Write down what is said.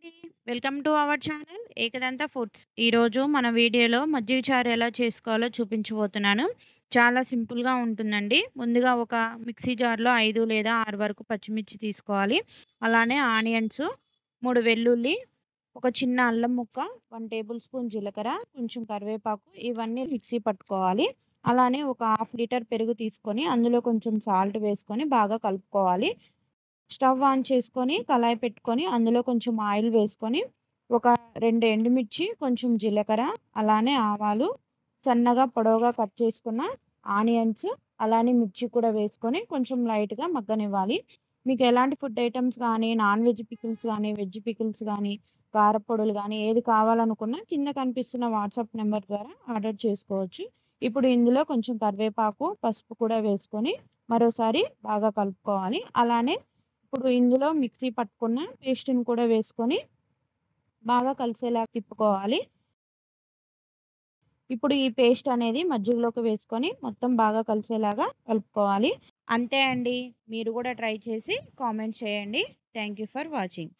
అండి. Welcome to our channel Ekadanta foods. ఈరోజు మన వీడియోలో మజ్జిగ చారు ఎలా చేసుకోవాలో చూపించబోతున్నాను. చాలా సింపుల్‌గా ఉంటుందండి. ముందుగా ఒక మిక్సీ జార్‌లో 5 లేదా 6 వరకు పచ్చిమిర్చి తీసుకోవాలి. అలానే ఆనియన్స్, 3 వెల్లుల్లి, ఒక చిన్న అల్లం ముక్క, 1 టేబుల్ స్పూన్ జీలకర్ర, కొంచెం కరివేపాకు ఇవన్నీ మిక్సీ పట్టుకోవాలి. అలానే ఒక హాఫ్ లీటర్ పెరుగు తీసుకొని అందులో కొంచెం సాల్ట్ వేసుకొని బాగా కలుపుకోవాలి. స్టవ్ ఆన్ చేసుకొని కళాయి పెట్టుకొని అందులో కొంచెం ఆయిల్ వేసుకొని ఒక 2 ఎండుమిర్చి, కొంచెం జీలకర్ర, అలానే ఆవాలు, సన్నగా పొడవుగా కట్ చేసుకున్న ఆనియన్స్, అలానే మిర్చి కూడా వేసుకొని కొంచెం లైట్‌గా మగ్గనివ్వాలి. మీకు ఎలాంటి ఫుడ్ ఐటెమ్స్ గానీ, నాన్ వెజ్ పికిల్స్ గానీ, వెజ్ పికిల్స్ గానీ, కారప్పొడులు గానీ ఏది కావాలనుకున్నా కింద కనిపిస్తున్న వాట్సాప్ నెంబర్ ద్వారా ఆర్డర్ చేసుకోవచ్చు. ఇప్పుడు ఇందులో కొంచెం కరివేపాకు, పసుపు కూడా వేసుకొని మరోసారి బాగా కలుపుకోవాలి. అలానే ఇప్పుడు ఇందులో మిక్సీ పట్టుకున్న పేస్ట్‌ని కూడా వేసుకొని బాగా కలిసేలా తిప్పుకోవాలి. ఇప్పుడు ఈ పేస్ట్ అనేది మజ్జిగలోకి వేసుకొని మొత్తం బాగా కలిసేలాగా కలుపుకోవాలి. అంతే అండి. మీరు కూడా ట్రై చేసి కామెంట్ చేయండి. Thank you for watching.